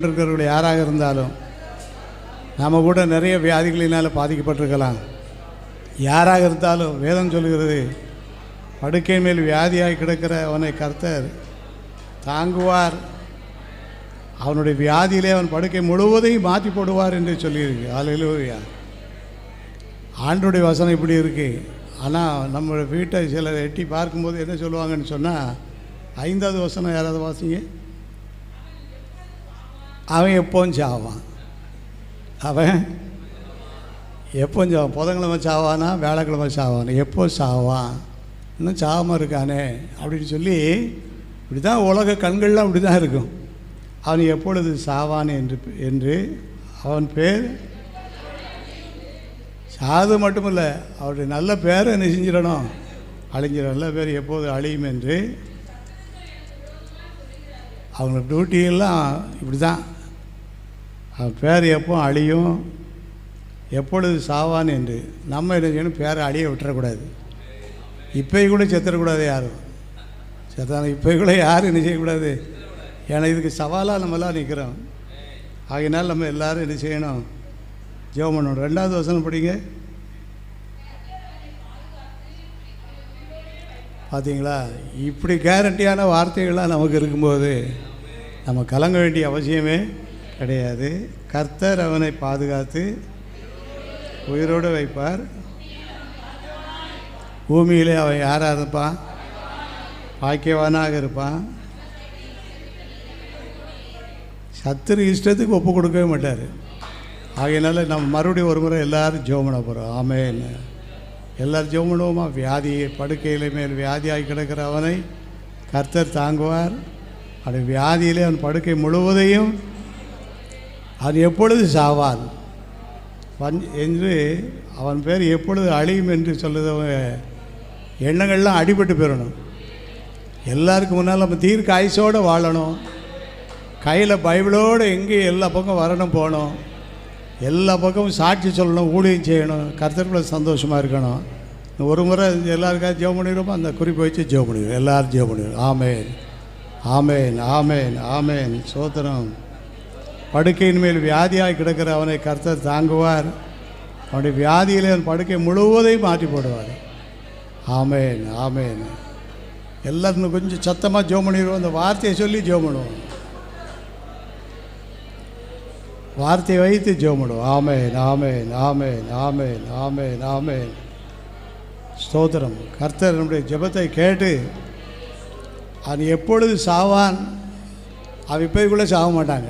இருக்கிறவர்கள் யாராக இருந்தாலும் நம்ம கூட நிறைய வியாதிகளினால் பாதிக்கப்பட்டிருக்கலாம். யாராக இருந்தாலும் வேதம் சொல்கிறது, படுக்கை மேல் வியாதியாய் கிடக்கிற அவனை கர்த்தர் தாங்குவார், அவனுடைய வியாதியிலே அவன் படுக்கை முழுவதையும் மாற்றி போடுவார் என்று சொல்லியிருக்கு. அல்லேலூயா. ஆண்டவருடைய வசனம் இப்படி இருக்குது. ஆனால் நம்ம வீட்டை சிலர் எட்டி பார்க்கும்போது என்ன சொல்லுவாங்கன்னு சொன்னால், 5வது வசனம் யாராவது வாசிங்க. அவன் எப்போவும் சாவான். அவன் எப்போவும் சாவான். புதன்கிழமை சாவானா, வேலைக்கிழமை சாவான், எப்போ சாவான், இன்னும் சாவாமல் இருக்கானே அப்படின்னு சொல்லி இப்படி தான் உலக கண்கள்லாம் அப்படி தான் இருக்கும். அவன் எப்பொழுது சாவான் என்று அவன் பேர் சாது மட்டுமில்லை, அவருடைய நல்ல பேரை என்ன செஞ்சிடணும், அழிஞ்சிட. நல்ல பேர் எப்போது அழியும் என்று அவங்க டியூட்டியெல்லாம் இப்படி தான். அவன் பேர் எப்போ அழியும், எப்பொழுது சாவான் என்று. நம்ம என்ன செய்யணும், பேரை அழிய விட்டுறக்கூடாது. இப்போ கூட செத்துடக்கூடாது யாரும். செத்தான இப்போ கூட யாரும் என்ன செய்யக்கூடாது. ஏன்னா இதுக்கு சவாலாக நம்மளாம் நிற்கிறோம். ஆகையினால் நம்ம எல்லோரும் என்ன செய்யணும், ஜெபம் பண்ணணும். 2வது வசனம் படிங்க. பார்த்தீங்களா, இப்படி கேரண்டியான வார்த்தைகள்லாம் நமக்கு இருக்கும்போது நம்ம கலங்க வேண்டிய அவசியமே கிடையாது. கர்த்தர் அவனை பாதுகாத்து உயிரோடு வைப்பார். பூமியிலே அவன் யாராக இருப்பான், பாக்கியவானாக இருப்பான். சத்துரு இஷ்டத்துக்கு ஒப்பு கொடுக்கவே மாட்டார். ஆகையினால நம்ம மறுபடியும் ஒரு முறை எல்லோரும் ஜெபம் பண்ண போகிறோம். ஆமென். எல்லோரும் ஜெபம் பண்ணுவோமா. வியாதியை படுக்கையில் மேல் வியாதியாகி கிடக்கிற அவனை கர்த்தர் தாங்குவார். அப்படி வியாதியிலே அவன் படுக்கை முழுவதையும் அவன் எப்பொழுது சாவான் என்று அவன் பேர் எப்பொழுது அழியும் என்று சொல்லுறவங்க எண்ணங்கள்லாம் அடிபட்டு போயிடணும். எல்லாருக்கும் முன்னால் நம்ம தீர்க்க ஆயுசோடு வாழணும். கையில் பைபிளோடு எங்கேயும் எல்லா பக்கம் வரணும், போகணும், எல்லா பக்கமும் சாட்சி சொல்லணும், ஊழியம் செய்யணும், கர்த்தருக்குள்ள சந்தோஷமாக இருக்கணும். ஒரு முறை எல்லாருக்காவது ஜெபம் பண்ணிடுவோம். அந்த குறிப்பை வச்சு ஜெபம் பண்ணிடுவோம். எல்லோரும் ஜெபம் பண்ணிடுவோம். ஆமென், ஆமென், ஆமென், ஆமென். சோத்திரம். படுக்கையின் மேல் வியாதியாய் கிடக்கிற அவனை கர்த்தர் தாங்குவார். அவனுடைய வியாதியில் அவன் படுக்கை முழுவதையும் மாற்றி போடுவார். ஆமென், ஆமென். எல்லாருக்கும் கொஞ்சம் சத்தமாக ஜெபம் பண்ணிடுவோம். அந்த வார்த்தையை சொல்லி ஜெபம் பண்ணுவோம். வார்த்தையை வைத்து ஜெபம் பண்ணுவோம். ஆமென், ஆமென், ஆமென், ஆமென், ஆமென், ஆமென். ஸ்தோத்திரம். கர்த்தர் நம்முடைய ஜெபத்தை கேட்டு அவன் எப்பொழுது சாவான், அவன் இப்போக்குள்ளே சாக மாட்டாங்க.